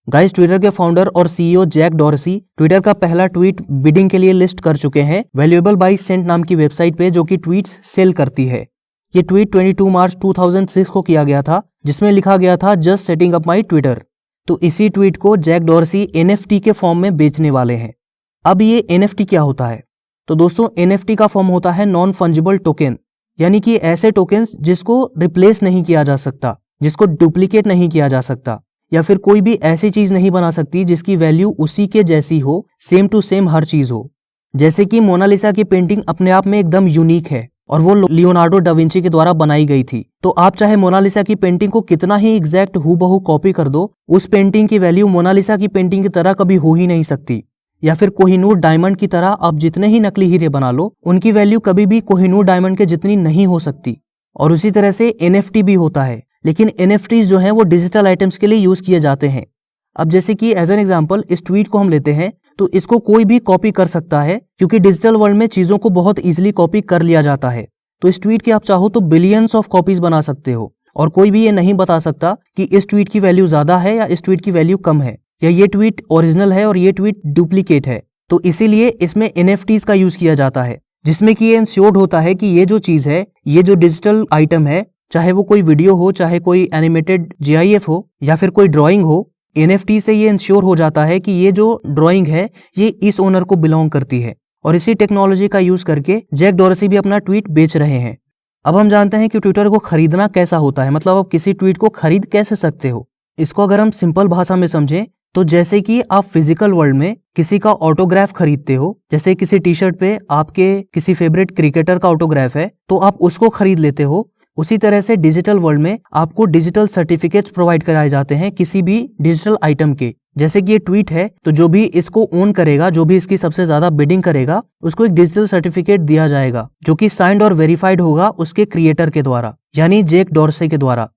Guys, Twitter के founder और CEO Jack Dorsey Twitter का पहला ट्वीट बिडिंग के लिए लिस्ट कर चुके हैं वैल्यूएबल बाय सेंट नाम की वेबसाइट पे, जो कि ट्वीट्स सेल करती है। ये ट्वीट 22 मार्च 2006 को किया गया था, जिसमें लिखा गया था just setting up my Twitter. तो इसी ट्वीट को जैक डॉर्सी NFT के फॉर्म में बेचने वाले हैं। अब ये NFT क्या होता है? तो दोस्तों, NFT का फॉर्म होता है नॉन फंजिबल टोकन, यानी कि ऐसे टोकन्स जिसको रिप्लेस नहीं किया जा सकता, जिसको डुप्लीकेट नहीं किया जा सकता, या फिर कोई भी ऐसी चीज नहीं बना सकती जिसकी वैल्यू उसी के जैसी हो, सेम टू सेम हर चीज हो। जैसे कि मोनालिसा की पेंटिंग अपने आप में एकदम यूनिक है और वो लियोनार्डो डा विंची के द्वारा बनाई गई थी। तो आप चाहे मोनालिसा की पेंटिंग को कितना ही एग्जैक्ट हूबहू कॉपी कर दो, उस पेंटिंग की वैल्यू मोनालिसा की पेंटिंग की तरह कभी हो ही नहीं सकती। या फिर कोहिनूर डायमंड की तरह आप जितने ही नकली हीरे बना लो, उनकी वैल्यू कभी भी कोहिनूर डायमंड के जितनी नहीं हो सकती। और उसी तरह से NFT भी होता है, लेकिन NFTs जो हैं वो डिजिटल आइटम्स के लिए यूज किए जाते हैं। अब जैसे कि एज एन एग्जांपल इस ट्वीट को हम लेते हैं, तो इसको कोई भी कॉपी कर सकता है, क्योंकि डिजिटल वर्ल्ड में चीजों को बहुत इजीली कॉपी कर लिया जाता है। तो इस ट्वीट की आप चाहो तो बिलियंस ऑफ कॉपीज बना सकते हो, और कोई भी ये नहीं बता सकता कि इस ट्वीट की वैल्यू ज्यादा है या इस ट्वीट की वैल्यू कम है, या ये ट्वीट ओरिजिनल है और ये ट्वीट डुप्लीकेट है। तो इसीलिए इसमें NFTs का यूज किया जाता है, जिसमें कि ये इंश्योर्ड होता है कि ये जो चीज है, ये जो डिजिटल आइटम है, चाहे वो कोई वीडियो हो, चाहे कोई एनिमेटेड GIF हो, या फिर कोई ड्राइंग हो, NFT से ये इंश्योर हो जाता है कि ये जो ड्राइंग है ये इस ओनर को बिलोंग करती है। और इसी टेक्नोलॉजी का यूज करके जैक डॉर्सी भी अपना ट्वीट बेच रहे हैं। अब हम जानते हैं कि ट्विटर को खरीदना कैसा होता है, मतलब आप किसी ट्वीट को खरीद कैसे सकते हो। इसको अगर हम सिंपल भाषा में समझें तो जैसे कि आप फिजिकल वर्ल्ड में किसी का ऑटोग्राफ खरीदते हो, जैसे किसी टी-शर्ट पे आपके किसी फेवरेट क्रिकेटर का ऑटोग्राफ है तो आप उसको खरीद लेते हो, उसी तरह से डिजिटल वर्ल्ड में आपको डिजिटल सर्टिफिकेट्स प्रोवाइड कराए जाते हैं किसी भी डिजिटल आइटम के। जैसे कि ये ट्वीट है, तो जो भी इसको ओन करेगा, जो भी इसकी सबसे ज्यादा बिडिंग करेगा, उसको एक डिजिटल सर्टिफिकेट दिया जाएगा, जो कि साइंड और वेरीफाइड होगा उसके क्रिएटर के द्वारा, यानी जैक डॉर्सी के द्वारा।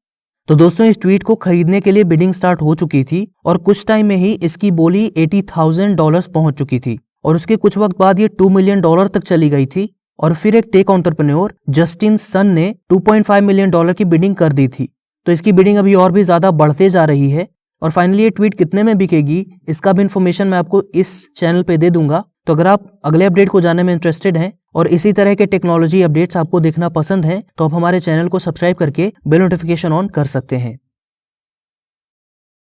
तो दोस्तों, इस ट्वीट को खरीदने के लिए बिडिंग स्टार्ट हो चुकी थी और कुछ टाइम में ही इसकी बोली $80,000 पहुंच चुकी थी, और उसके कुछ वक्त बाद ये $2 मिलियन तक चली गई थी। और फिर एक टेक एंटरप्रेन्योर जस्टिन सन ने $2.5 मिलियन की बिडिंग कर दी थी। तो इसकी बिडिंग अभी और भी ज्यादा बढ़ते जा रही है, और फाइनली ये ट्वीट कितने में बिकेगी इसका भी इन्फॉर्मेशन मैं आपको इस चैनल पे दे दूंगा। तो अगर आप अगले अपडेट को जानने में इंटरेस्टेड हैं और इसी तरह के टेक्नोलॉजी अपडेट्स आपको देखना पसंद है, तो आप हमारे चैनल को सब्सक्राइब करके बेल नोटिफिकेशन ऑन कर सकते हैं।